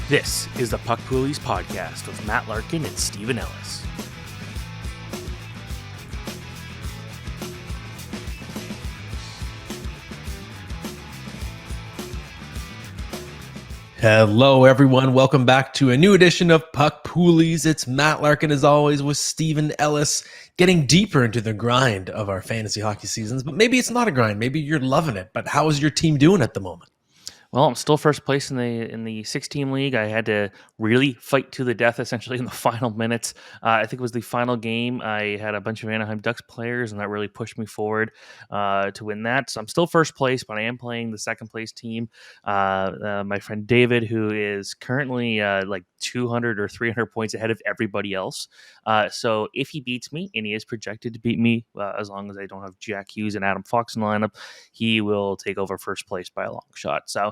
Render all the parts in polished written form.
This is the Poolies podcast with Matt Larkin and Stephen Ellis. Hello, everyone. Welcome back to a new edition of Poolies. It's Matt Larkin, as always, with Stephen Ellis, getting deeper into the grind of our fantasy hockey seasons. But maybe it's not a grind. Maybe you're loving it. But how is your team doing at the moment? Well, I'm still first place in the 6-team league. I had to really fight to the death, essentially, in the final minutes. I think it was the final game. I had a bunch of Anaheim Ducks players, and that really pushed me forward to win that. So I'm still first place, but I am playing the second place team. My friend David, who is currently like 200 or 300 points ahead of everybody else. So if he beats me, and he is projected to beat me, as long as I don't have Jack Hughes and Adam Fox in the lineup, he will take over first place by a long shot. So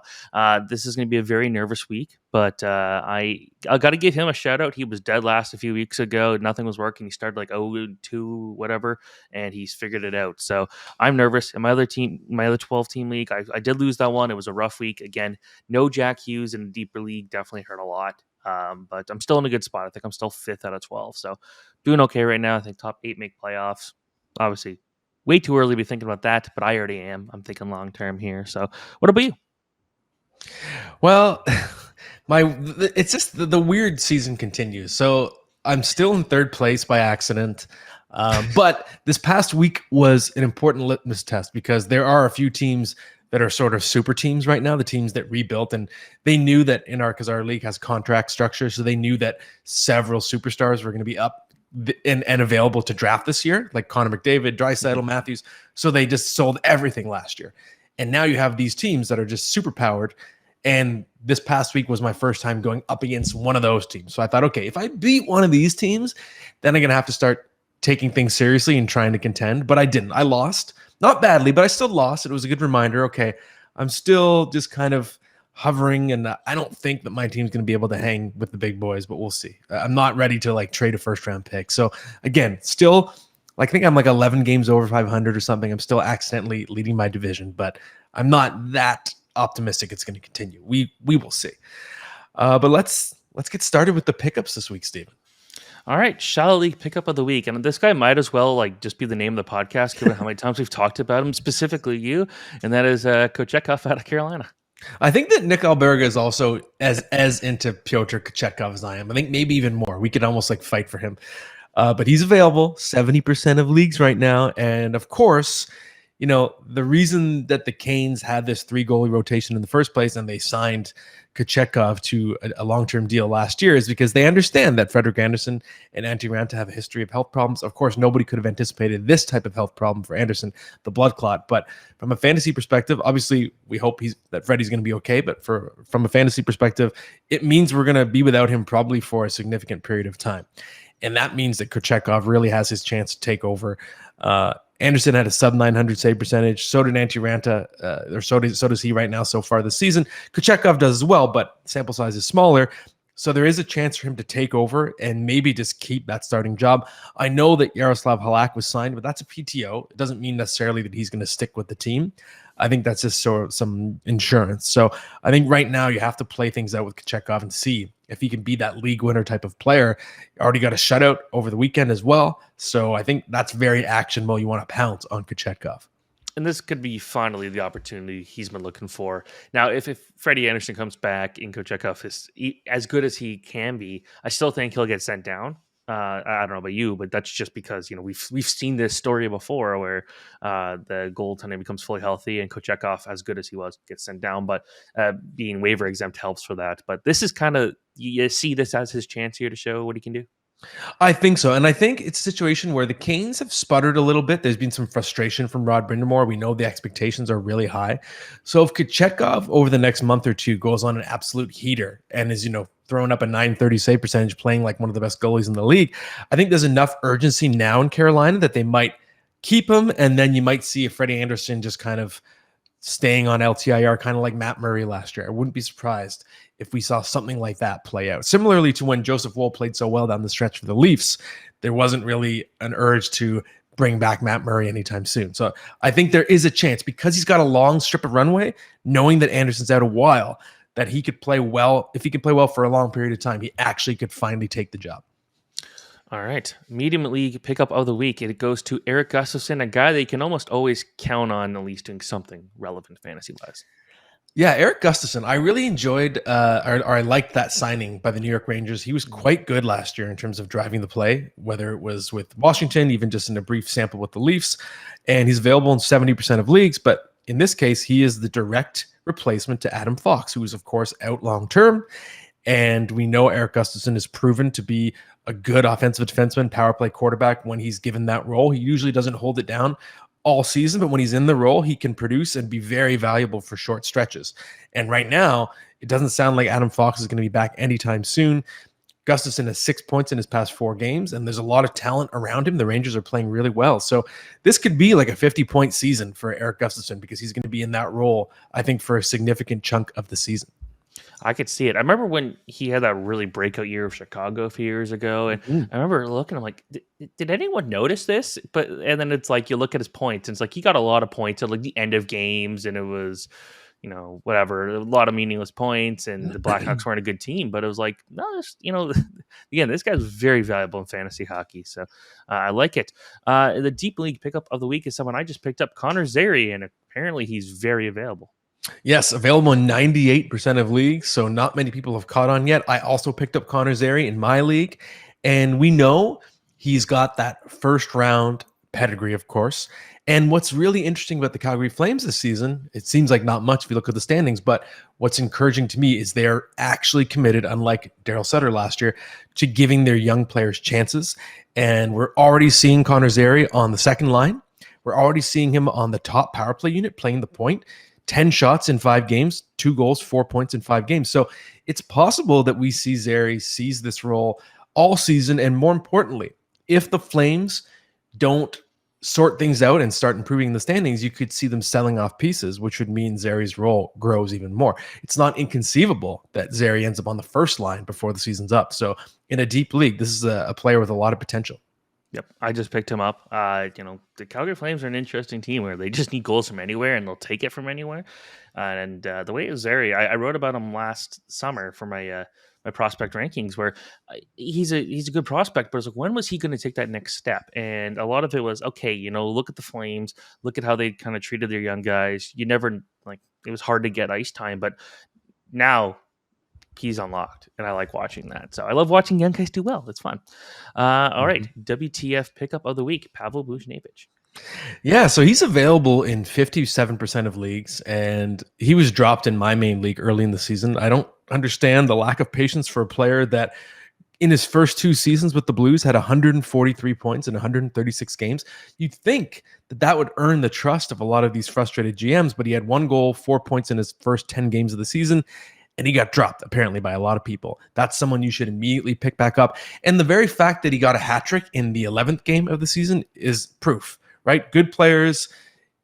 this is going to be a very nervous week, but I got to give him a shout out. He was dead last a few weeks ago. Nothing was working. He started like 0-2, whatever, and he's figured it out. So I'm nervous. In my other 12-team league, I did lose that one. It was a rough week. Again, no Jack Hughes in a deeper league definitely hurt a lot. But I'm still in a good spot. I think I'm still 5th out of 12. So doing okay right now. I think top 8 make playoffs. Obviously, way too early to be thinking about that, but I already am. I'm thinking long term here. So what about you? Well, it's just the weird season continues. So I'm still in 3rd place by accident. But this past week was an important litmus test because there are a few teams that are sort of super teams right now, the teams that rebuilt, and they knew that because our league has contract structure, so they knew that several superstars were going to be up and available to draft this year, like Connor McDavid, Draisaitl, Matthews. So they just sold everything last year. And now you have these teams that are just super powered. And this past week was my first time going up against one of those teams. So I thought, okay, if I beat one of these teams, then I'm going to have to start taking things seriously and trying to contend. But I didn't. I lost. Not badly, but I still lost. It was a good reminder. Okay, I'm still just kind of hovering, and I don't think that my team's going to be able to hang with the big boys, but we'll see. I'm not ready to like trade a first-round pick. So again, still, I think I'm like 11 games over 500 or something. I'm still accidentally leading my division, but I'm not that optimistic it's going to continue. We will see. But let's get started with the pickups this week, Stephen. All right, Shaya League pickup of the week, and this guy might as well like just be the name of the podcast, given how many times we've talked about him, specifically you, and that is Kochetkov out of Carolina. I think that Nick Alberga is also as into Pyotr Kochetkov as I am. I think maybe even more. We could almost like fight for him, but he's available 70% of leagues right now, and of course, you know the reason that the Canes had this 3-goalie rotation in the first place, and they signed Kochetkov to a long-term deal last year is because they understand that Frederik Andersen and Antti Raanta have a history of health problems. Of course, nobody could have anticipated this type of health problem for Andersen, the blood clot. But from a fantasy perspective, obviously, we hope that Freddie's going to be okay. But from a fantasy perspective, it means we're going to be without him probably for a significant period of time. And that means that Kochetkov really has his chance to take over. Andersen had a sub-900 save percentage. So did Antti Raanta, or so does he right now so far this season. Kochetkov does as well, but sample size is smaller. So there is a chance for him to take over and maybe just keep that starting job. I know that Yaroslav Halak was signed, but that's a PTO. It doesn't mean necessarily that he's going to stick with the team. I think that's just sort of some insurance. So I think right now you have to play things out with Kochetkov and see if he can be that league winner type of player. Already got a shutout over the weekend as well. So I think that's very actionable. You want to pounce on Kochetkov. And this could be finally the opportunity he's been looking for. Now, if Freddie Andersen comes back and Kochetkov is as good as he can be, I still think he'll get sent down. I don't know about you, but that's just because we've seen this story before where the goaltender becomes fully healthy and Kochetkov, as good as he was, gets sent down. But being waiver exempt helps for that. But this is kind of, you see this as his chance here to show what he can do. I think so. And I think it's a situation where the Canes have sputtered a little bit. There's been some frustration from Rod Brindamore. We know the expectations are really high. So if Kochetkov over the next month or two goes on an absolute heater and is, throwing up a 930 save percentage, playing like one of the best goalies in the league, I think there's enough urgency now in Carolina that they might keep him. And then you might see if Freddie Andersen just kind of staying on LTIR, kind of like Matt Murray last year. I wouldn't be surprised if we saw something like that play out. Similarly to when Joseph Woll played so well down the stretch for the Leafs, there wasn't really an urge to bring back Matt Murray anytime soon. So I think there is a chance because he's got a long strip of runway, knowing that Andersen's out a while, that he could play well. If he could play well for a long period of time, he actually could finally take the job. All right. Medium league pickup of the week. It goes to Eric Gustafson, a guy that you can almost always count on at least doing something relevant fantasy wise. Yeah, Eric Gustafson. I really enjoyed, or I liked that signing by the New York Rangers. He was quite good last year in terms of driving the play, whether it was with Washington, even just in a brief sample with the Leafs. And he's available in 70% of leagues. But in this case, he is the direct replacement to Adam Fox, who is, of course, out long term. And we know Eric Gustafson is proven to be a good offensive defenseman, power play quarterback when he's given that role. He usually doesn't hold it down all season, but when he's in the role, he can produce and be very valuable for short stretches. And right now, it doesn't sound like Adam Fox is going to be back anytime soon. Gustafson has 6 points in his past 4 games, and there's a lot of talent around him. The Rangers are playing really well. So this could be like a 50-point season for Eric Gustafson because he's going to be in that role, I think, for a significant chunk of the season. I could see it. I remember when he had that really breakout year of Chicago a few years ago, and I remember looking. I'm like, did anyone notice this? And then it's like you look at his points, and it's like he got a lot of points at like the end of games, and it was, whatever, a lot of meaningless points, and the Blackhawks weren't a good team. But it was like, no, again, this guy's very valuable in fantasy hockey, so I like it. The deep league pickup of the week is someone I just picked up, Connor Zary, and apparently he's very available. Yes, available in 98% of leagues, so not many people have caught on yet. I also picked up Connor Zary in my league, and we know he's got that first-round pedigree, of course. And what's really interesting about the Calgary Flames this season, it seems like not much if you look at the standings, but what's encouraging to me is they're actually committed, unlike Daryl Sutter last year, to giving their young players chances. And we're already seeing Connor Zary on the second line. We're already seeing him on the top power play unit playing the point. 10 shots in 5 games, 2 goals, 4 points in 5 games. So it's possible that we see Zary seize this role all season. And more importantly, if the Flames don't sort things out and start improving the standings, you could see them selling off pieces, which would mean Zary's role grows even more. It's not inconceivable that Zary ends up on the first line before the season's up. So in a deep league, this is a player with a lot of potential. Yep, I just picked him up. The Calgary Flames are an interesting team where they just need goals from anywhere and they'll take it from anywhere. And the way is Zary, I wrote about him last summer for my my prospect rankings, where he's a good prospect, but it's like, when was he going to take that next step? And a lot of it was, okay, look at the Flames, look at how they kind of treated their young guys. You never it was hard to get ice time, but now he's unlocked, and I like watching that. So I love watching young guys do well. It's fun. All right, WTF pickup of the week, Pavel Buchnevich. Yeah, so he's available in 57% of leagues, and he was dropped in my main league early in the season. I don't understand the lack of patience for a player that in his first 2 seasons with the Blues had 143 points in 136 games. You'd think that would earn the trust of a lot of these frustrated GMs, but he had 1 goal, 4 points in his first 10 games of the season, and he got dropped, apparently, by a lot of people. That's someone you should immediately pick back up. And the very fact that he got a hat trick in the 11th game of the season is proof, right? Good players,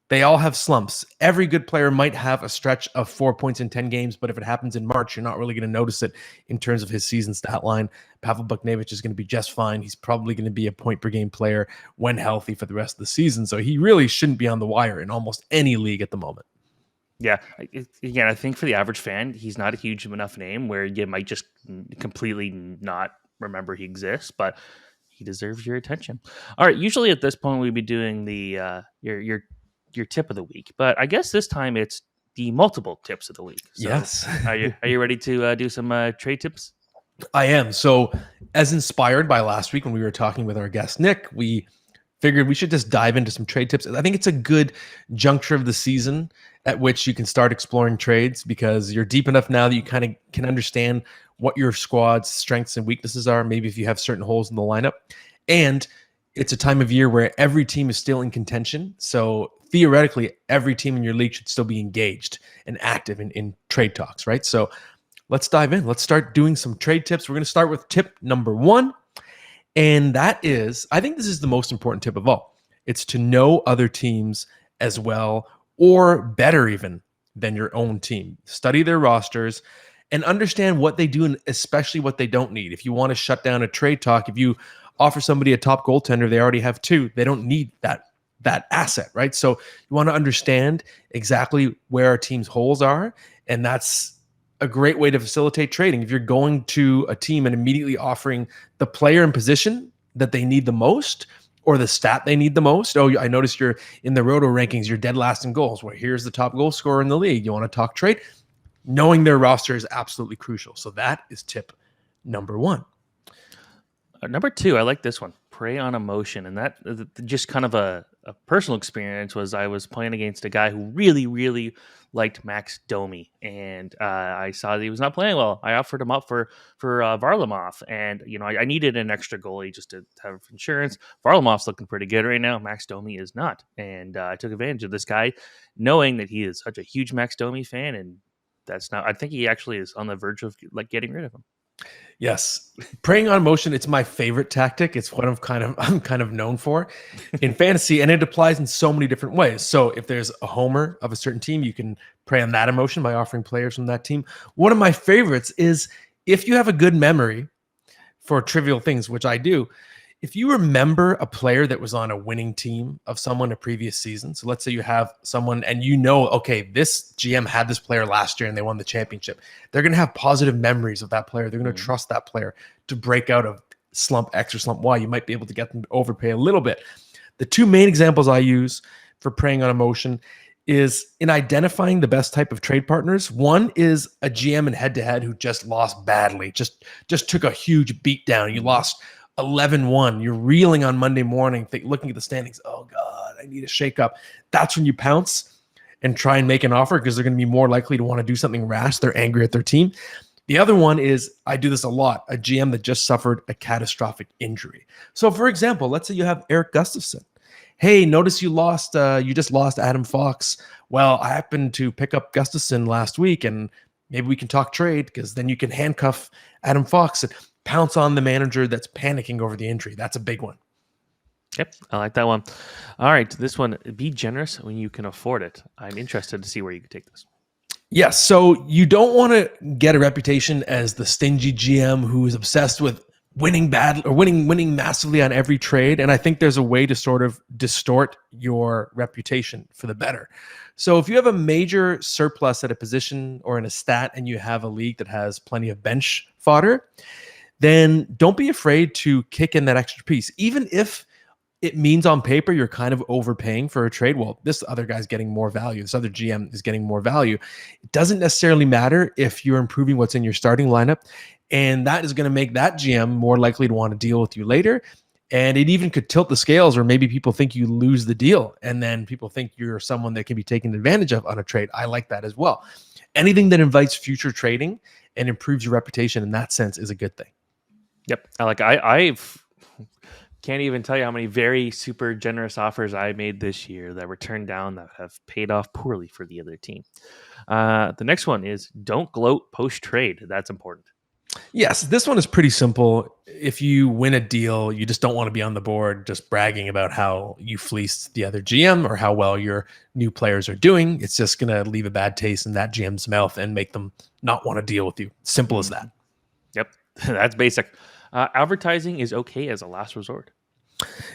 they all have slumps. Every good player might have a stretch of 4 points in 10 games, but if it happens in March, you're not really going to notice it in terms of his season stat line. Pavel Buchnevich is going to be just fine. He's probably going to be a point-per-game player when healthy for the rest of the season, so he really shouldn't be on the wire in almost any league at the moment. Yeah, again, I think for the average fan, he's not a huge enough name where you might just completely not remember he exists, but he deserves your attention. All right, usually at this point we'd be doing the your tip of the week, but I guess this time it's the multiple tips of the week. So yes. Are you ready to do some trade tips? I am. So as inspired by last week when we were talking with our guest, Nick, we figured we should just dive into some trade tips. I think it's a good juncture of the season at which you can start exploring trades because you're deep enough now that you kind of can understand what your squad's strengths and weaknesses are, maybe if you have certain holes in the lineup. And it's a time of year where every team is still in contention. So theoretically, every team in your league should still be engaged and active in trade talks, right? So let's dive in. Let's start doing some trade tips. We're going to start with tip number 1. And that is, I think this is the most important tip of all. It's to know other teams as well, or better even than your own team. Study their rosters and understand what they do and especially what they don't need. If you want to shut down a trade talk, if you offer somebody a top goaltender, they already have 2. They don't need that asset, right? So you want to understand exactly where our team's holes are, and that's a great way to facilitate trading. If you're going to a team and immediately offering the player and position that they need the most or the stat they need the most. Oh, I noticed you're in the Roto rankings, you're dead last in goals. Well, here's the top goal scorer in the league. You want to talk trade? Knowing their roster is absolutely crucial. So that is tip number one. Number two, I like this one. Prey on emotion. And that just kind of a personal experience was I was playing against a guy who really, really liked Max Domi. And I saw that he was not playing well. I offered him up for Varlamov. And, I needed an extra goalie just to have insurance. Varlamov's looking pretty good right now. Max Domi is not. And I took advantage of this guy, knowing that he is such a huge Max Domi fan. And that's not, I think he actually is on the verge of getting rid of him. Yes. Preying on emotion, it's my favorite tactic. It's what I'm kind of known for in fantasy, and it applies in so many different ways. So if there's a homer of a certain team, you can prey on that emotion by offering players from that team. One of my favorites is if you have a good memory for trivial things, which I do. If you remember a player that was on a winning team of someone a previous season, so let's say you have someone and okay, this GM had this player last year and they won the championship. They're going to have positive memories of that player. They're going to trust that player to break out of slump X or slump Y. You might be able to get them to overpay a little bit. The two main examples I use for preying on emotion is in identifying the best type of trade partners. One is a GM in head-to-head who just lost badly, just took a huge beat down. You lost 11-1. You're reeling on Monday morning, looking at the standings. Oh, God, I need a shakeup. That's when you pounce and try and make an offer because they're going to be more likely to want to do something rash. They're angry at their team. The other one is, I do this a lot, a GM that just suffered a catastrophic injury. So, for example, let's say you have Eric Gustafsson. Hey, notice you just lost Adam Fox. Well, I happened to pick up Gustafsson last week, and maybe we can talk trade because then you can handcuff Adam Fox and pounce on the manager that's panicking over the injury. That's a big one. Yep, I like that one. All right, this one, be generous when you can afford it. I'm interested to see where you could take this. Yes, so you don't want to get a reputation as the stingy GM who is obsessed with winning massively on every trade. And I think there's a way to sort of distort your reputation for the better. So if you have a major surplus at a position or in a stat and you have a league that has plenty of bench fodder, then don't be afraid to kick in that extra piece. Even if it means on paper you're kind of overpaying for a trade. Well, this other guy's getting more value. This other GM is getting more value. It doesn't necessarily matter if you're improving what's in your starting lineup. And that is going to make that GM more likely to want to deal with you later. And it even could tilt the scales, or maybe people think you lose the deal. And then people think you're someone that can be taken advantage of on a trade. I like that as well. Anything that invites future trading and improves your reputation in that sense is a good thing. Yep. I've can't even tell you how many very super generous offers I made this year that were turned down that have paid off poorly for the other team. The next one is don't gloat post-trade. That's important. Yes, this one is pretty simple. If you win a deal, you just don't want to be on the board just bragging about how you fleeced the other GM or how well your new players are doing. It's just going to leave a bad taste in that GM's mouth and make them not want to deal with you. Simple as that. Yep, that's basic. Advertising is okay as a last resort.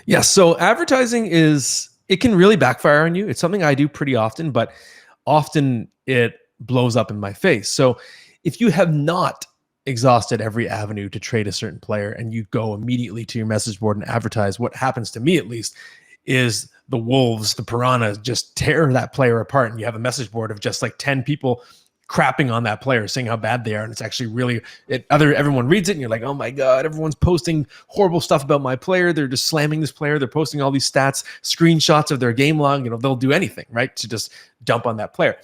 Yeah, so advertising it can really backfire on you. It's something I do pretty often, but often it blows up in my face. So if you have not exhausted every avenue to trade a certain player and you go immediately to your message board and advertise, what happens to me at least is the wolves, the piranhas just tear that player apart, and you have a message board of just like 10 people crapping on that player, saying how bad they are. And it's actually really everyone reads it and you're like, oh my God, everyone's posting horrible stuff about my player. They're just slamming this player. They're posting all these stats, screenshots of their game log. They'll do anything, right, to just dump on that player.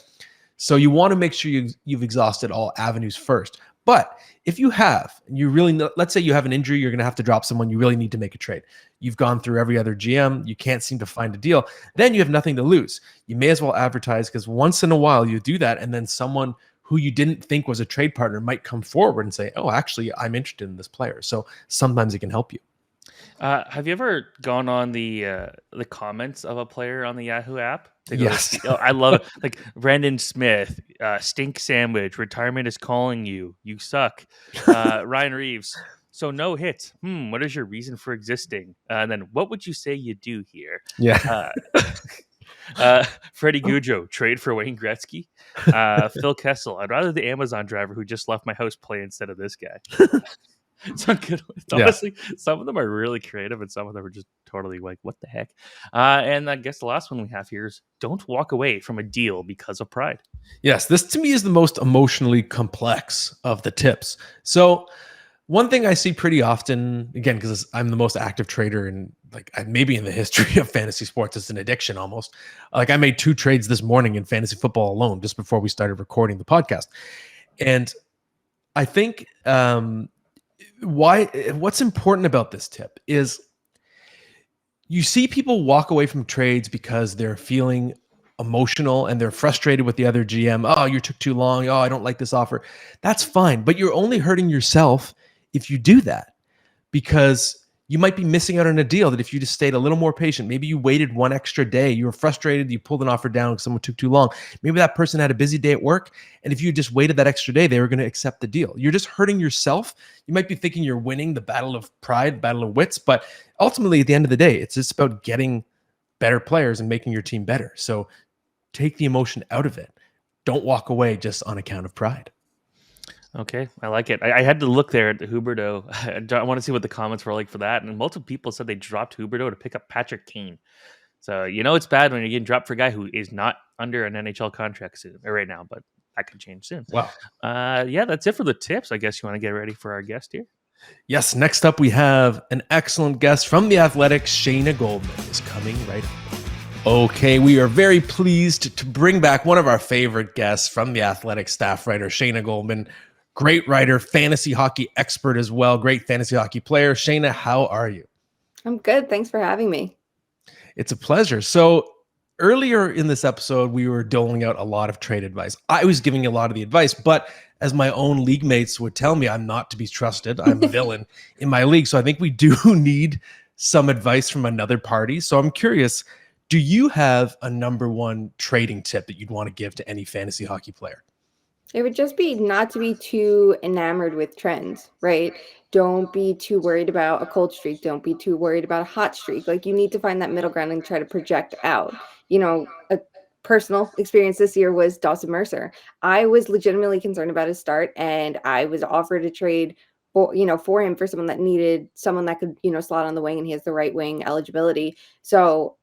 So you want to make sure you've exhausted all avenues first. But if you have, let's say you have an injury, you're going to have to drop someone, you really need to make a trade. You've gone through every other GM, you can't seem to find a deal, then you have nothing to lose. You may as well advertise, because once in a while you do that, and then someone who you didn't think was a trade partner might come forward and say, oh, actually, I'm interested in this player. So sometimes it can help you. Have you ever gone on the comments of a player on the Yahoo app? Yes. I love it. Like Brandon Smith, stink sandwich, retirement is calling you. You suck. Ryan Reeves. So no hits. What is your reason for existing? And then what would you say you do here? Yeah. Freddie Gudjoe, trade for Wayne Gretzky. Phil Kessel, I'd rather the Amazon driver who just left my house play instead of this guy. So good. It's Yeah. honestly, some of them are really creative, and some of them are just totally like, what the heck? And I guess the last one we have here is don't walk away from a deal because of pride. Yes, this to me is the most emotionally complex of the tips. So, one thing I see pretty often, again, because I'm the most active trader in maybe in the history of fantasy sports, it's an addiction almost. Like I made 2 trades this morning in fantasy football alone, just before we started recording the podcast. And I think what's important about this tip is you see people walk away from trades because they're feeling emotional and they're frustrated with the other GM. Oh, you took too long. Oh, I don't like this offer. That's fine, but you're only hurting yourself if you do that, because you might be missing out on a deal that if you just stayed a little more patient, maybe you waited one extra day, you were frustrated, you pulled an offer down because someone took too long. Maybe that person had a busy day at work, and if you just waited that extra day, they were going to accept the deal. You're just hurting yourself. You might be thinking you're winning the battle of pride, battle of wits, but ultimately at the end of the day, it's just about getting better players and making your team better. So take the emotion out of it. Don't walk away just on account of pride. Okay, I like it. I had to look there at the Huberdeau. I want to see what the comments were like for that. And multiple people said they dropped Huberdeau to pick up Patrick Kane. So it's bad when you're getting dropped for a guy who is not under an NHL contract soon or right now, but that could change soon. Wow. Yeah, that's it for the tips. I guess you want to get ready for our guest here. Yes, next up we have an excellent guest from the Athletics. Shayna Goldman is coming right up. Okay, we are very pleased to bring back one of our favorite guests from the Athletics staff writer, Shayna Goldman. Great writer, fantasy hockey expert as well, great fantasy hockey player. Shayna, how are you? I'm good. Thanks for having me. It's a pleasure. So earlier in this episode, we were doling out a lot of trade advice. I was giving a lot of the advice, but as my own league mates would tell me, I'm not to be trusted. I'm a villain in my league. So I think we do need some advice from another party. So I'm curious, do you have a number one trading tip that you'd want to give to any fantasy hockey player? It would just be not to be too enamored with trends, right? Don't be too worried about a cold streak. Don't be too worried about a hot streak. Like, you need to find that middle ground and try to project out. A personal experience this year was Dawson Mercer. I was legitimately concerned about his start, and I was offered a trade for him for someone that needed someone that could, slot on the wing, and he has the right wing eligibility. So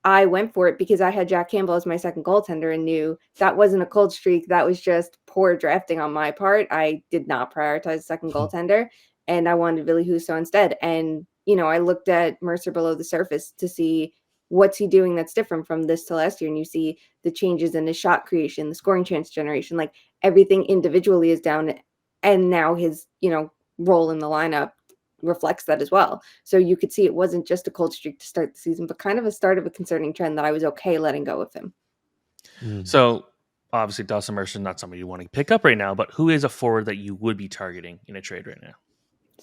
I went for it because I had Jack Campbell as my second goaltender and knew that wasn't a cold streak. That was just poor drafting on my part. I did not prioritize the second goaltender, and I wanted Ville Husso instead. And, I looked at Mercer below the surface to see what's he doing that's different from this to last year. And you see the changes in his shot creation, the scoring chance generation, like everything individually is down. And now his, role in the lineup reflects that as well. So you could see it wasn't just a cold streak to start the season, but kind of a start of a concerning trend that I was okay letting go of him. So obviously Dawson Mercer is not somebody you want to pick up right now, but who is a forward that you would be targeting in a trade right now?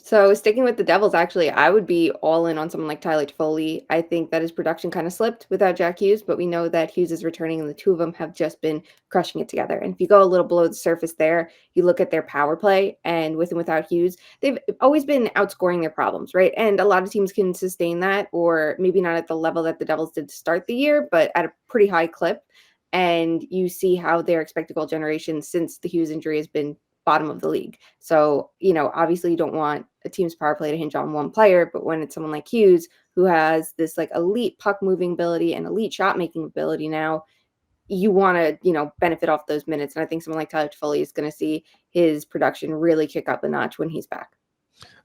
So sticking with the Devils, actually, I would be all in on someone like Tyler Toffoli. I think that his production kind of slipped without Jack Hughes, but we know that Hughes is returning, and the two of them have just been crushing it together. And if you go a little below the surface there, you look at their power play, and with and without Hughes, they've always been outscoring their problems, right? And a lot of teams can sustain that, or maybe not at the level that the Devils did to start the year, but at a pretty high clip. And you see how their expected goal generation since the Hughes injury has been bottom of the league. So, obviously you don't want a team's power play to hinge on one player, but when it's someone like Hughes, who has this like elite puck moving ability and elite shot making ability now, you want to, benefit off those minutes. And I think someone like Tyler Toffoli is going to see his production really kick up a notch when he's back.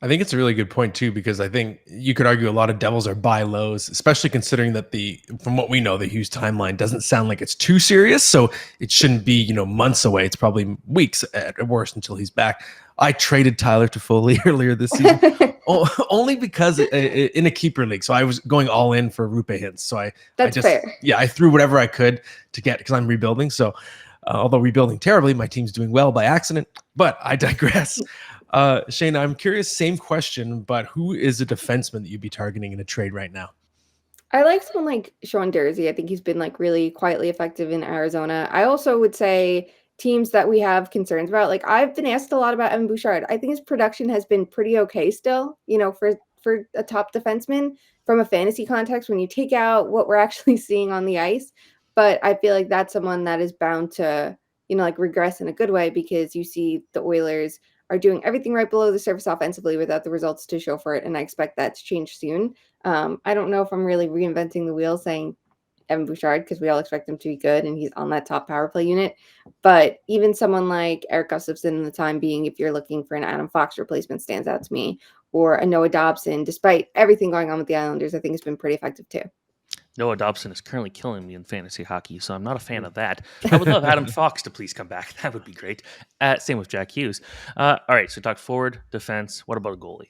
I think it's a really good point too, because I think you could argue a lot of Devils are buy lows, especially considering that from what we know, the Hughes timeline doesn't sound like it's too serious. So it shouldn't be, months away. It's probably weeks at worst until he's back. I traded Tyler Toffoli earlier this season only because in a keeper league. So I was going all in for Rupe Hintz. So That's fair. Yeah, I threw whatever I could to get, because I'm rebuilding. So although rebuilding terribly, my team's doing well by accident, but I digress. Shayna, I'm curious, same question, but who is a defenseman that you'd be targeting in a trade right now? I like someone like Sean Durzi. I think he's been like really quietly effective in Arizona. I also would say teams that we have concerns about. Like, I've been asked a lot about Evan Bouchard. I think his production has been pretty okay still, for a top defenseman from a fantasy context when you take out what we're actually seeing on the ice. but I feel like that's someone that is bound to, like regress in a good way, because you see the Oilers are doing everything right below the surface offensively without the results to show for it. And I expect that to change soon. I don't know if I'm really reinventing the wheel saying Evan Bouchard, because we all expect him to be good and he's on that top power play unit. But even someone like Eric Gustafson in the time being, if you're looking for an Adam Fox replacement, stands out to me, or a Noah Dobson, despite everything going on with the Islanders, I think it's been pretty effective too. Noah Dobson is currently killing me in fantasy hockey, so I'm not a fan of that. I would love Adam Fox to please come back. That would be great. Same with Jack Hughes. All right, so talk forward, defense. What about a goalie?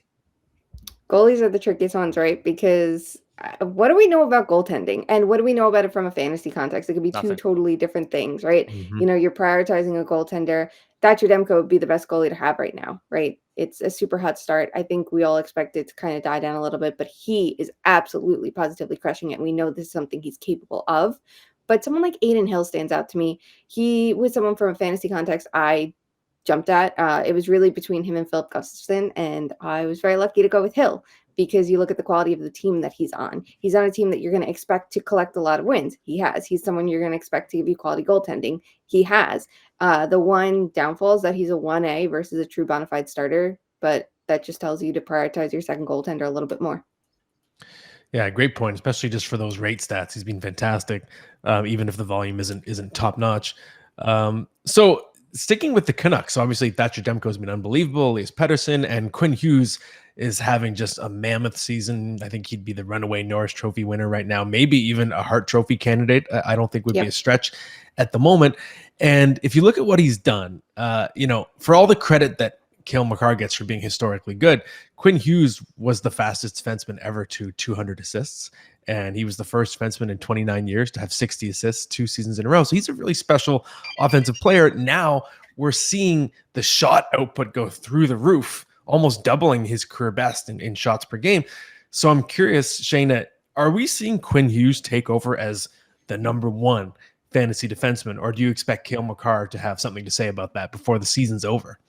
Goalies are the trickiest ones, right? Because what do we know about goaltending, and what do we know about it from a fantasy context? It could be two Nothing. totally different things, right? Mhm. You're prioritizing a goaltender. Thatcher Demko would be the best goalie to have right now, right? It's a super hot start. I think we all expect it to kind of die down a little bit, but he is absolutely positively crushing it. And we know this is something he's capable of. But someone like Aiden Hill stands out to me. He was someone from a fantasy context I jumped at. It was really between him and Philip Gustafson, and I was very lucky to go with Hill, because you look at the quality of the team that he's on. He's on a team that you're going to expect to collect a lot of wins. He has. He's someone you're going to expect to give you quality goaltending. He has. The one downfall is that he's a 1A versus a true bona fide starter, but that just tells you to prioritize your second goaltender a little bit more. Yeah, great point, especially just for those rate stats. He's been fantastic, even if the volume isn't top notch. So sticking with the Canucks, obviously Thatcher Demko has been unbelievable. Elias Pettersson and Quinn Hughes is having just a mammoth season. I think he'd be the runaway Norris Trophy winner right now, maybe even a Hart Trophy candidate. I don't think would be a stretch at the moment. And if you look at what he's done, for all the credit that Cale Makar gets for being historically good, Quinn Hughes was the fastest defenseman ever to 200 assists. And he was the first defenseman in 29 years to have 60 assists 2 seasons in a row. So he's a really special offensive player. Now we're seeing the shot output go through the roof, almost doubling his career best in shots per game. So I'm curious, Shayna, are we seeing Quinn Hughes take over as the number one fantasy defenseman, or do you expect Cale Makar to have something to say about that before the season's over?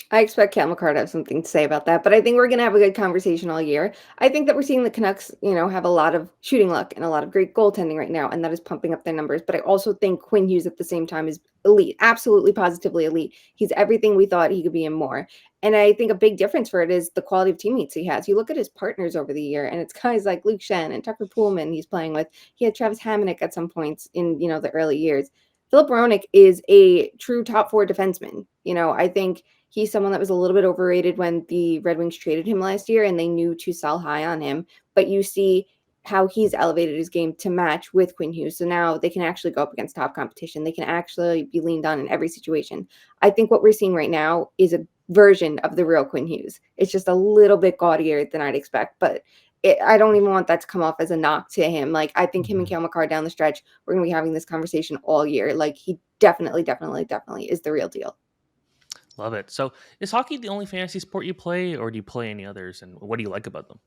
I expect Cale Makar to have something to say about that, but I think we're going to have a good conversation all year. I think that we're seeing the Canucks, have a lot of shooting luck and a lot of great goaltending right now, and that is pumping up their numbers. But I also think Quinn Hughes at the same time is elite, absolutely positively elite. He's everything we thought he could be and more. And I think a big difference for it is the quality of teammates he has. You look at his partners over the year, and it's guys like Luke Shen and Tucker Poolman he's playing with. He had Travis Hamonic at some points in, the early years. Philip Hronek is a true top 4 defenseman. I think he's someone that was a little bit overrated when the Red Wings traded him last year, and they knew to sell high on him. But you see how he's elevated his game to match with Quinn Hughes. So now they can actually go up against top competition. They can actually be leaned on in every situation. I think what we're seeing right now is a version of the real Quinn Hughes. It's just a little bit gaudier than I'd expect, but I don't even want that to come off as a knock to him. Like, I think him and Cale Makar down the stretch, we're going to be having this conversation all year. Like, he definitely is the real deal. Love it. So is hockey the only fantasy sport you play, or do you play any others? And what do you like about them?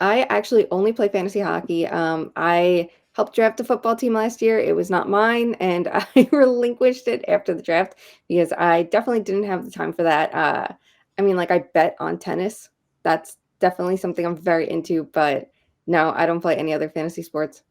I actually only play fantasy hockey. I helped draft a football team last year. It was not mine, and I relinquished it after the draft because I definitely didn't have the time for that. I bet on tennis. That's definitely something I'm very into, but no, I don't play any other fantasy sports.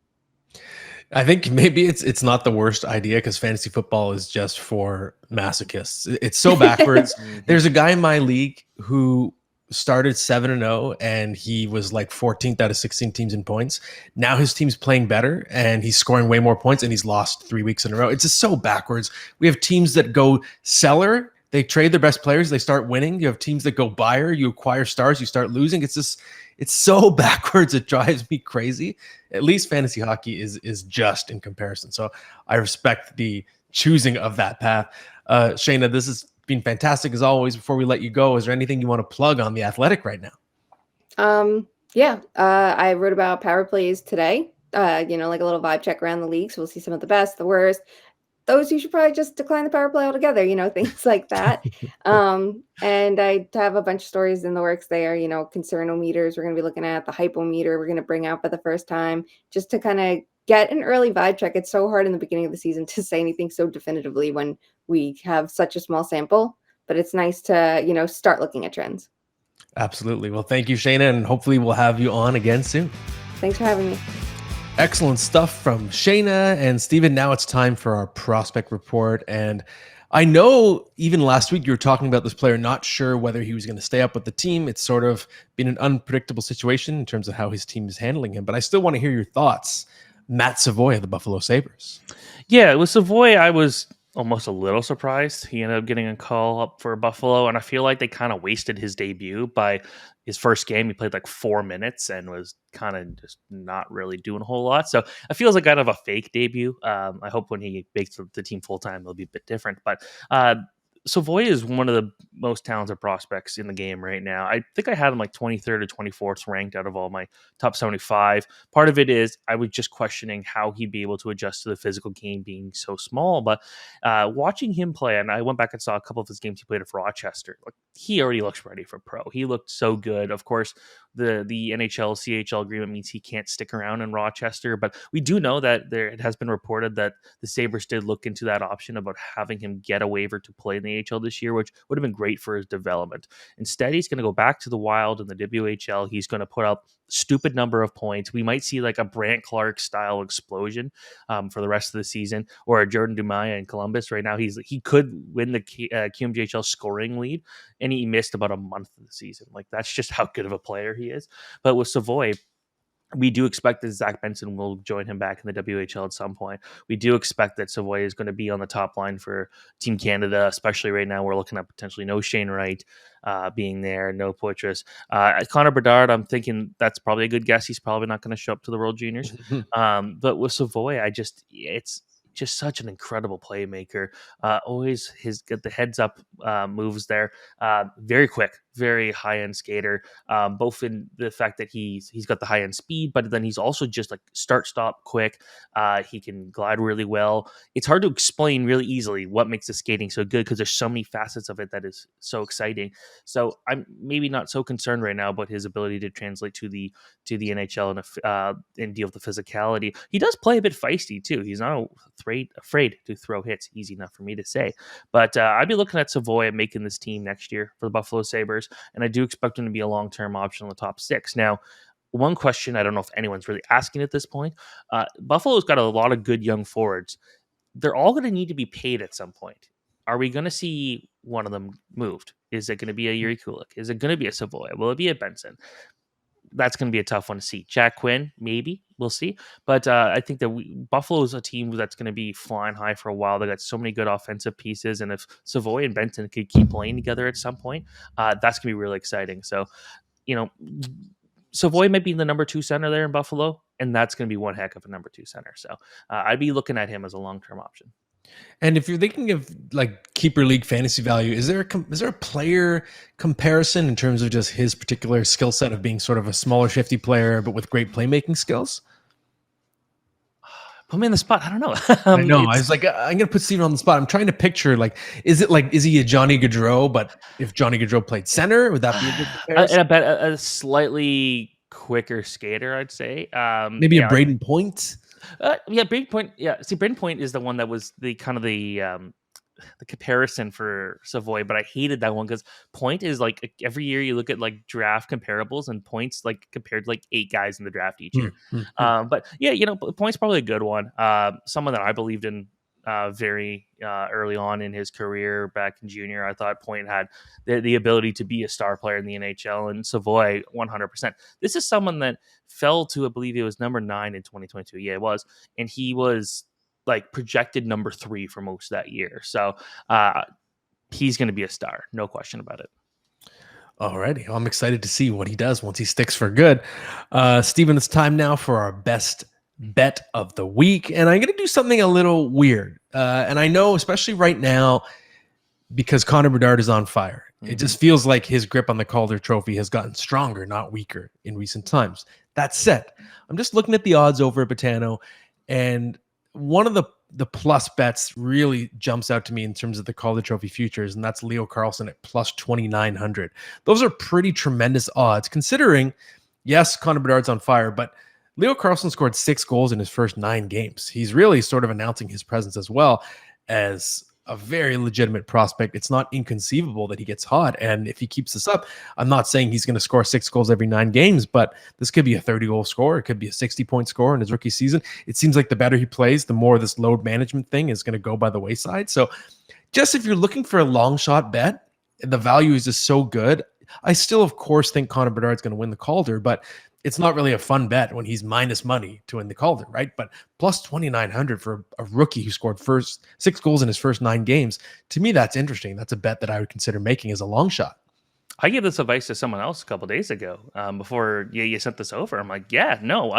I think maybe it's not the worst idea, because fantasy football is just for masochists. It's so backwards. There's a guy in my league who started 7-0, and he was like 14th out of 16 teams in points. Now his team's playing better, and he's scoring way more points, and he's lost 3 weeks in a row. It's just so backwards. We have teams that go seller. They trade their best players. They start winning. You have teams that go buyer. You acquire stars. You start losing. It's so backwards. It drives me crazy. At least fantasy hockey is just in comparison. So I respect the choosing of that path. Shayna, this has been fantastic as always. Before we let you go, is there anything you want to plug on The Athletic right now? I wrote about power plays today. Like a little vibe check around the league. So we'll see some of the best, the worst. Those you should probably just decline the power play altogether, things like that. And I have a bunch of stories in the works there, concernometers we're going to be looking at, the hypometer we're going to bring out for the first time, just to kind of get an early vibe check. It's so hard in the beginning of the season to say anything so definitively when we have such a small sample, but it's nice to, start looking at trends. Absolutely. Well, thank you, Shayna, and hopefully we'll have you on again soon. Thanks for having me. Excellent stuff from Shayna and Steven. Now it's time for our prospect report. And I know even last week you were talking about this player, not sure whether he was going to stay up with the team. It's sort of been an unpredictable situation in terms of how his team is handling him. But I still want to hear your thoughts. Matt Savoie of the Buffalo Sabres. Yeah, with Savoie, I was almost a little surprised. He ended up getting a call up for Buffalo, and I feel like they kind of wasted his debut by his first game. He played like 4 minutes and was kind of just not really doing a whole lot. So it feels like kind of a fake debut. I hope when he makes the team full time, it'll be a bit different. But Savoie is one of the most talented prospects in the game right now. I think I had him like 23rd or 24th ranked out of all my top 75. Part of it is I was just questioning how he'd be able to adjust to the physical game being so small. But watching him play, and I went back and saw a couple of his games he played for Rochester. Like, he already looks ready for pro. He looked so good. Of course, the NHL CHL agreement means he can't stick around in Rochester, but we do know that it has been reported that the Sabres did look into that option about having him get a waiver to play in the AHL this year, which would have been great for his development. Instead, he's going to go back to the Wild in the WHL. He's going to put up stupid number of points. We might see like a Brant Clark style explosion for the rest of the season, or a Jordan Dumais in Columbus. Right now, he could win the QMJHL scoring lead, and he missed about a month of the season. Like, that's just how good of a player he is. But with Savoie, we do expect that Zach Benson will join him back in the WHL at some point. We do expect that Savoie is going to be on the top line for Team Canada, especially right now. We're looking at potentially no Shane Wright being there, no Poitras. Connor Bedard, I'm thinking that's probably a good guess. He's probably not going to show up to the World Juniors. But with Savoie, it's just such an incredible playmaker. Always get the heads up moves there. Very quick, very high end skater. Both in the fact that he's got the high end speed, but then he's also just like start stop quick. He can glide really well. It's hard to explain really easily what makes the skating so good because there's so many facets of it that is so exciting. So I'm maybe not so concerned right now about his ability to translate to the NHL and deal with the physicality. He does play a bit feisty too. He's not afraid to throw hits. Easy enough for me to say. But I'd be looking at Savoie making this team next year for the Buffalo Sabres, and I do expect him to be a long-term option in the top 6. Now, one question I don't know if anyone's really asking at this point, Buffalo's got a lot of good young forwards. They're all going to need to be paid at some point. Are we going to see one of them moved? Is it going to be a Yuri Kulik? Is it going to be a Savoie? Will it be a Benson? That's going to be a tough one to see. Jack Quinn, maybe. We'll see. But I think that Buffalo is a team that's going to be flying high for a while. They got so many good offensive pieces. And if Savoie and Benton could keep playing together at some point, that's going to be really exciting. So, Savoie might be the number 2 center there in Buffalo, and that's going to be one heck of a number 2 center. So I'd be looking at him as a long-term option. And if you're thinking of like keeper league fantasy value, is there a player comparison in terms of just his particular skill set of being sort of a smaller, shifty player, but with great playmaking skills? Put me in the spot. I don't know. I know. I was like, I'm going to put Steven on the spot. I'm trying to picture, like, is he a Johnny Gaudreau? But if Johnny Gaudreau played center, would that be a good comparison? I bet a slightly quicker skater, I'd say. Maybe a Braden Point? Braden Point. Yeah, see, Braden Point is the one that was the kind of the comparison for Savoie, but I hated that one because Point is like every year you look at like draft comparables and Point's like compared to like 8 guys in the draft each year. But yeah, Point's probably a good one. Someone that I believed in very early on in his career back in junior. I thought Point had the ability to be a star player in the NHL, and Savoie 100%. This is someone that fell to, I believe it was number 9 in 2022. Yeah, it was. And he was like projected number 3 for most of that year. So he's going to be a star. No question about it. Alrighty. Well, I'm excited to see what he does once he sticks for good. Steven, it's time now for our best bet of the week. And I'm going to do something a little weird. And I know, especially right now, because Connor Bedard is on fire. It just feels like his grip on the Calder Trophy has gotten stronger, not weaker in recent times. That said, I'm just looking at the odds over at Betano, and one of the plus bets really jumps out to me in terms of the Calder Trophy futures, and that's Leo Carlsson at plus 2,900. Those are pretty tremendous odds, considering, yes, Connor Bedard's on fire, but Leo Carlsson scored 6 goals in his first 9 games. He's really sort of announcing his presence as well as a very legitimate prospect. It's not inconceivable that he gets hot. And if he keeps this up, I'm not saying he's going to score 6 goals every 9 games, but this could be a 30-goal scorer. It could be a 60-point scorer in his rookie season. It seems like the better he plays, the more this load management thing is going to go by the wayside. So just if you're looking for a long shot bet, the value is just so good. I still, of course, think Connor Bedard's going to win the Calder, but it's not really a fun bet when he's minus money to win the Calder, right? But plus 2,900 for a rookie who scored 6 goals in his first 9 games. To me, that's interesting. That's a bet that I would consider making as a long shot. I gave this advice to someone else a couple days ago before you sent this over. I'm like, yeah, no,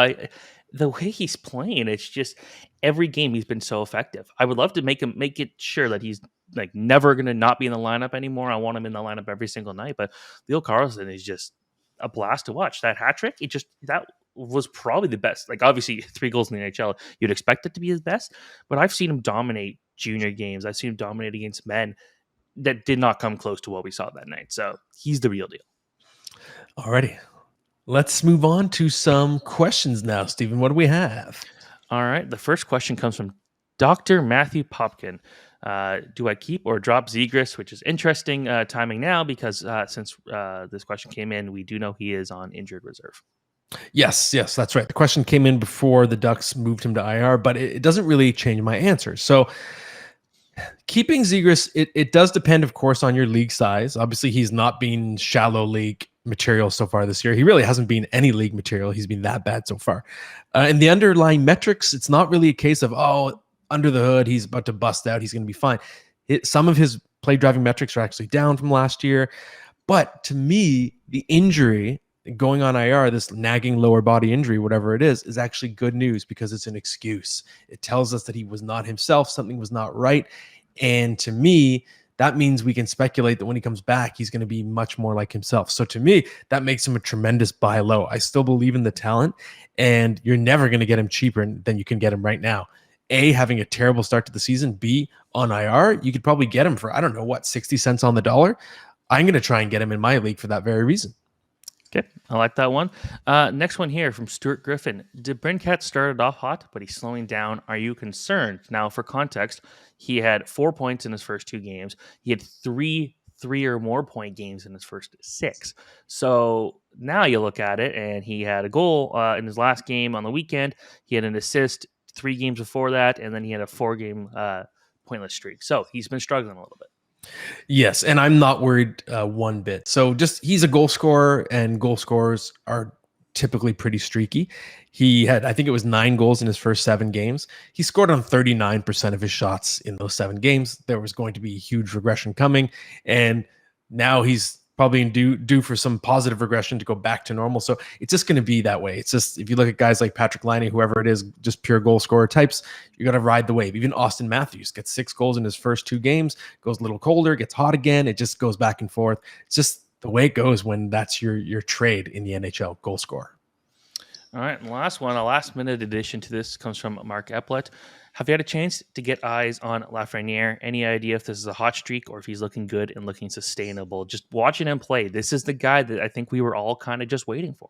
the way he's playing, it's just every game he's been so effective. I would love to make it sure that he's like never going to not be in the lineup anymore. I want him in the lineup every single night. But Leo Carlson is just a blast to watch. That hat trick, that was probably the best. Like obviously 3 goals in the NHL, you'd expect it to be his best, but I've seen him dominate junior games. I've seen him dominate against men that did not come close to what we saw that night. So he's the real deal. Alrighty. Let's move on to some questions now, Stephen. What do we have? All right. The first question comes from Dr. Matthew Popkin. Do I keep or drop Zegras? Which is interesting timing now because since this question came in, we do know he is on injured reserve. Yes, that's right. The question came in before the Ducks moved him to IR, but it doesn't really change my answer. So keeping Zegras, it does depend, of course, on your league size. Obviously, he's not been shallow league material so far this year. He really hasn't been any league material. He's been that bad so far. And the underlying metrics, it's not really a case of, under the hood, he's about to bust out. He's going to be fine. Some of his play driving metrics are actually down from last year. But to me, the injury going on IR, this nagging lower body injury, whatever it is actually good news because it's an excuse. It tells us that he was not himself. Something was not right. And to me, that means we can speculate that when he comes back, he's going to be much more like himself. So to me, that makes him a tremendous buy low. I still believe in the talent, and you're never going to get him cheaper than you can get him right now. A, having a terrible start to the season. B, on IR, you could probably get him for, 60 cents on the dollar. I'm going to try and get him in my league for that very reason. Okay, I like that one. Next one here from Stuart Griffin. DeBrincat started off hot, but he's slowing down. Are you concerned? Now, for context, he had 4 points in his first 2 games. He had three or more point games in his first 6. So now you look at it, and he had a goal in his last game on the weekend. He had an assist 3 games before that, and then he had a 4-game pointless streak. So he's been struggling a little bit. Yes, and I'm not worried one bit. So he's a goal scorer, and goal scorers are typically pretty streaky. He had, I think it was 9 goals in his first 7 games. He scored on 39% of his shots in those 7 games. There was going to be a huge regression coming, and now he's probably due for some positive regression to go back to normal. So it's just going to be that way. It's just, if you look at guys like Patrick Laine, whoever it is, just pure goal scorer types, you got to ride the wave. Even Austin Matthews gets 6 goals in his first 2 games, goes a little colder, gets hot again. It just goes back and forth. It's just the way it goes when that's your trade in the NHL, goal scorer. All right, and the last one, a last-minute addition to this comes from Mark Eplet. Have you had a chance to get eyes on Lafreniere? Any idea if this is a hot streak or if he's looking good and looking sustainable? Just watching him play, this is the guy that I think we were all kind of just waiting for.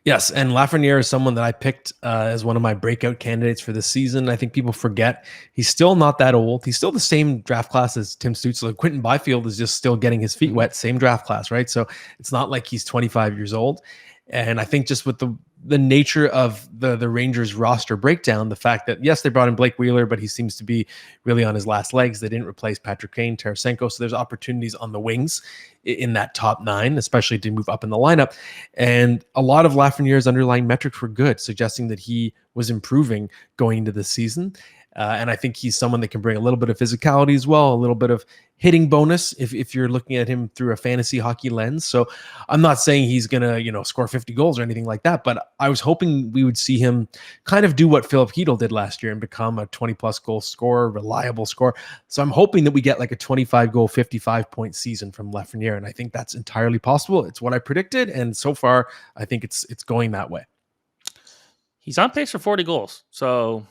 Yes, and Lafreniere is someone that I picked as one of my breakout candidates for this season. I think people forget he's still not that old. He's still the same draft class as Tim Stützle. Quentin Byfield is just still getting his feet wet, same draft class, right? So it's not like he's 25 years old. And I think just with the nature of the Rangers roster breakdown, the fact that, yes, they brought in Blake Wheeler, but he seems to be really on his last legs. They didn't replace Patrick Kane, Tarasenko. So there's opportunities on the wings in that top 9, especially to move up in the lineup. And a lot of Lafreniere's underlying metrics were good, suggesting that he was improving going into the season. And I think he's someone that can bring a little bit of physicality as well, a little bit of hitting bonus if you're looking at him through a fantasy hockey lens. So I'm not saying he's going to, score 50 goals or anything like that, but I was hoping we would see him kind of do what Philip Hedl did last year and become a 20-plus goal scorer, reliable scorer. So I'm hoping that we get like a 25-goal, 55-point season from Lafreniere, and I think that's entirely possible. It's what I predicted, and so far I think it's going that way. He's on pace for 40 goals, so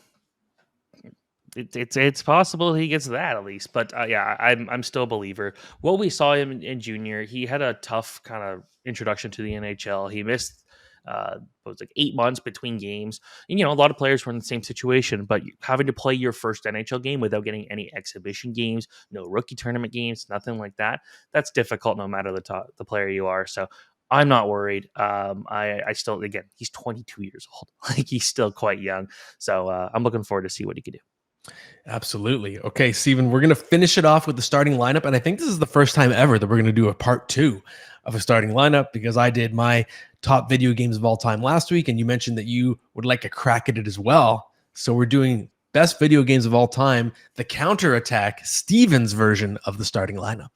it's possible he gets that at least. But I'm still a believer. What we saw him in junior, he had a tough kind of introduction to the NHL. He missed it was like 8 months between games. And, a lot of players were in the same situation, but having to play your first NHL game without getting any exhibition games, no rookie tournament games, nothing like that, that's difficult no matter the player you are. So I'm not worried. I still, again, he's 22 years old. Like, he's still quite young. So I'm looking forward to see what he can do. Absolutely. Okay, Steven, we're going to finish it off with the starting lineup. And I think this is the first time ever that we're going to do a part 2 of a starting lineup, because I did my top video games of all time last week, and you mentioned that you would like a crack at it as well. So we're doing best video games of all time, the counterattack, Steven's version of the starting lineup.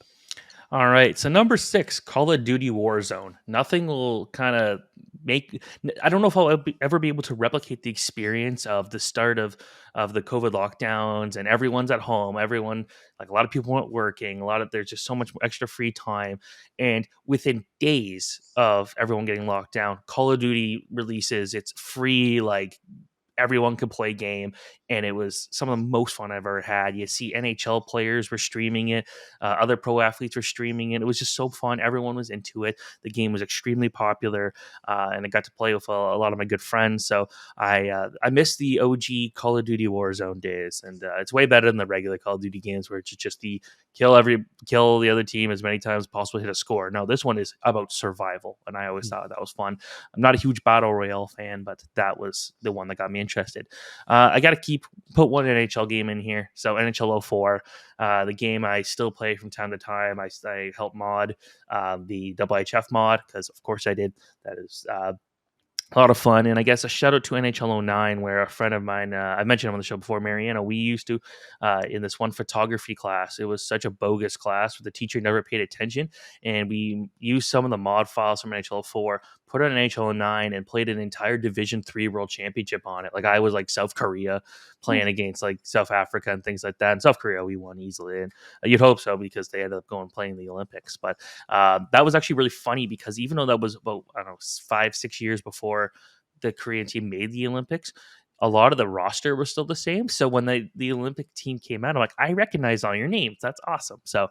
All right. So number 6, Call of Duty Warzone. Nothing will kind of I don't know if I'll ever be able to replicate the experience of the start of the COVID lockdowns, and everyone's at home. Everyone, like, a lot of people weren't working. There's just so much extra free time. And within days of everyone getting locked down, Call of Duty releases its free, like, everyone could play game, and it was some of the most fun I've ever had. You see NHL players were streaming it, other pro athletes were streaming it. It was just so fun. Everyone was into it. The game was extremely popular, and I got to play with a lot of my good friends. So I miss the OG Call of Duty Warzone days, and it's way better than the regular Call of Duty games where it's just the kill the other team as many times as possible, hit a score. No, this one is about survival, and I always thought that was fun. I'm not a huge battle royale fan, but that was the one that got me interested. I got to put one NHL game in here. So NHL 04, the game I still play from time to time. I help mod the WTF mod, because of course I did. That is a lot of fun. And I guess a shout out to NHL 09, where a friend of mine, I mentioned him on the show before, Mariana, we used to, in this one photography class, it was such a bogus class where the teacher never paid attention. And we used some of the mod files from NHL 04, put it on NHL 09, and played an entire Division 3 World Championship on it. Like, I was like South Korea playing against like South Africa and things like that. And South Korea, we won easily. And you'd hope so, because they ended up going playing the Olympics. But that was actually really funny, because even though that was about, I don't know, 5-6 years before the Korean team made the Olympics, a lot of the roster was still the same. So when the Olympic team came out, I'm like, I recognize all your names. That's awesome. So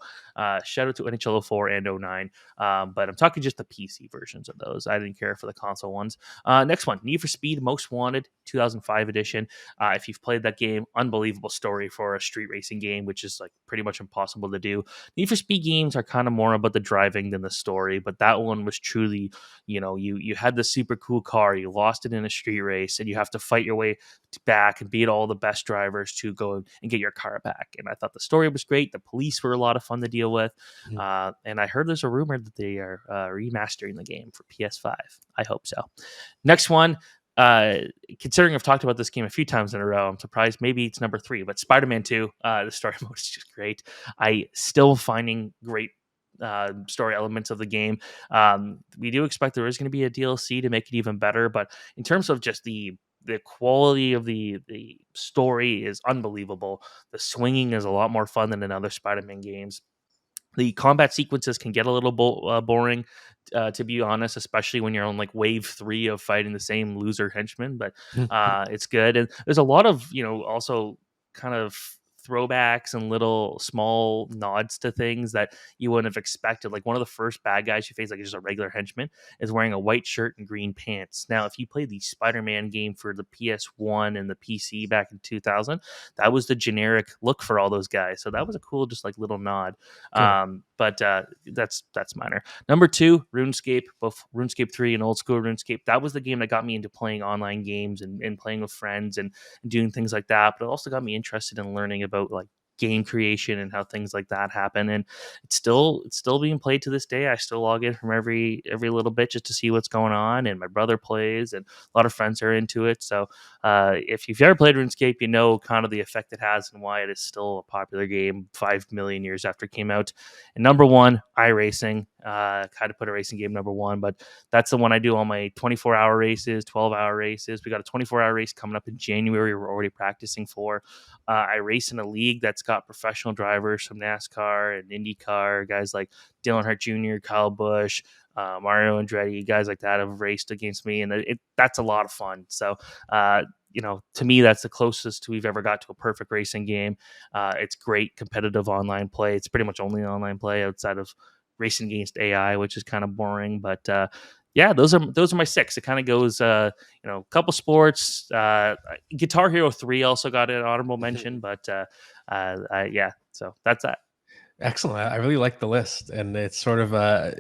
shout out to NHL 04 and 09. But I'm talking just the PC versions of those. I didn't care for the console ones. Next one, Need for Speed Most Wanted 2005 edition. If you've played that game, unbelievable story for a street racing game, which is like pretty much impossible to do. Need for Speed games are kind of more about the driving than the story, but that one was truly, you had the super cool car, you lost it in a street race, and you have to fight your way back and beat all the best drivers to go and get your car back. And I thought the story was great. The police were a lot of fun to deal with. And I heard there's a rumor that they are remastering the game for PS5. I hope so. Next one, considering I've talked about this game a few times in a row, I'm surprised maybe it's number 3, but Spider-Man 2, the story mode is just great. I still finding great story elements of the game. We do expect there is going to be a DLC to make it even better, but in terms of just the quality of the story is unbelievable. The swinging is a lot more fun than in other Spider-Man games. The combat sequences can get a little boring, to be honest, especially when you're on like wave 3 of fighting the same loser henchman. But it's good, and there's a lot of also kind of throwbacks and little small nods to things that you wouldn't have expected. Like, one of the first bad guys you face, like just a regular henchman, is wearing a white shirt and green pants. Now, if you played the Spider-Man game for the PS1 and the PC back in 2000, that was the generic look for all those guys. So that was a cool, just like little nod. Cool. But that's minor. Number 2, RuneScape, both RuneScape 3 and old school RuneScape. That was the game that got me into playing online games and playing with friends and doing things like that. But it also got me interested in learning about like game creation and how things like that happen. And it's still being played to this day. I still log in from every little bit just to see what's going on. And my brother plays, and a lot of friends are into it. So if you've ever played RuneScape, you know kind of the effect it has and why it is still a popular game 5 million years after it came out. And number 1, iRacing. Kind of put a racing game number 1, but that's the one I do all my 24-hour races, 12-hour races. We got a 24-hour race coming up in January we're already practicing for. I race in a league that's got professional drivers from NASCAR and IndyCar, guys like Dylan Hart Jr., Kyle Busch, Mario Andretti, guys like that have raced against me, and that's a lot of fun. So, to me, that's the closest we've ever got to a perfect racing game. It's great competitive online play. It's pretty much only online play outside of racing against AI, which is kind of boring, but Yeah, those are my six. It kind of goes, couple sports. Guitar Hero 3 also got an honorable mention, but yeah. So that's that. Excellent. I really like the list, and it's sort of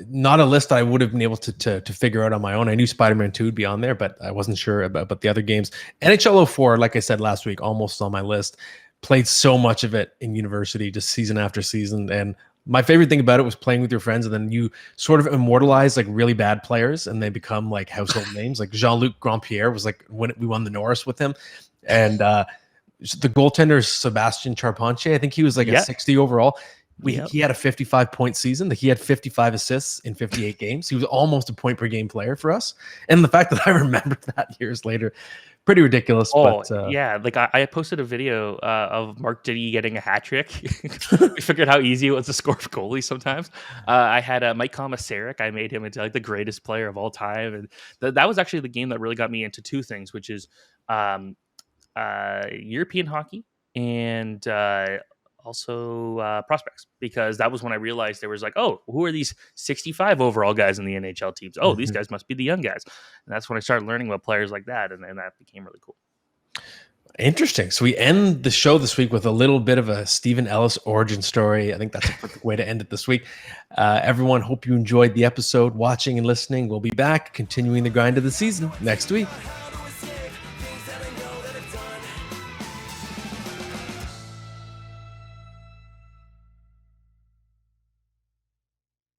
not a list that I would have been able to figure out on my own. I knew Spider-Man 2 would be on there, but I wasn't sure about the other games. NHL 04, like I said last week, almost on my list. Played so much of it in university, just season after season, and my favorite thing about it was playing with your friends, and then you sort of immortalize like really bad players, and they become like household names. Like Jean-Luc Grandpierre was like when we won the Norris with him, and the goaltender is Sebastian Charpentier. I think he was like a 60 overall. He had a 55-point season. He had 55 assists in 58 games. He was almost a point per game player for us. And the fact that I remember that years later, pretty ridiculous. Oh, but yeah. Like I posted a video of Mark Diddy getting a hat trick. We figured how easy it was to score for goalies sometimes. I had Mike Komisarek. I made him into like the greatest player of all time. And that was actually the game that really got me into two things, which is European hockey and also prospects, because that was when I realized there was like, oh, who are these 65 overall guys in the NHL teams? Oh, these guys must be the young guys. And that's when I started learning about players like that, and that became really cool. Interesting. So we end the show this week with a little bit of a Stephen Ellis origin story. I think that's a perfect way to end it this week. Everyone, hope you enjoyed the episode, watching and listening. We'll be back continuing the grind of the season next week.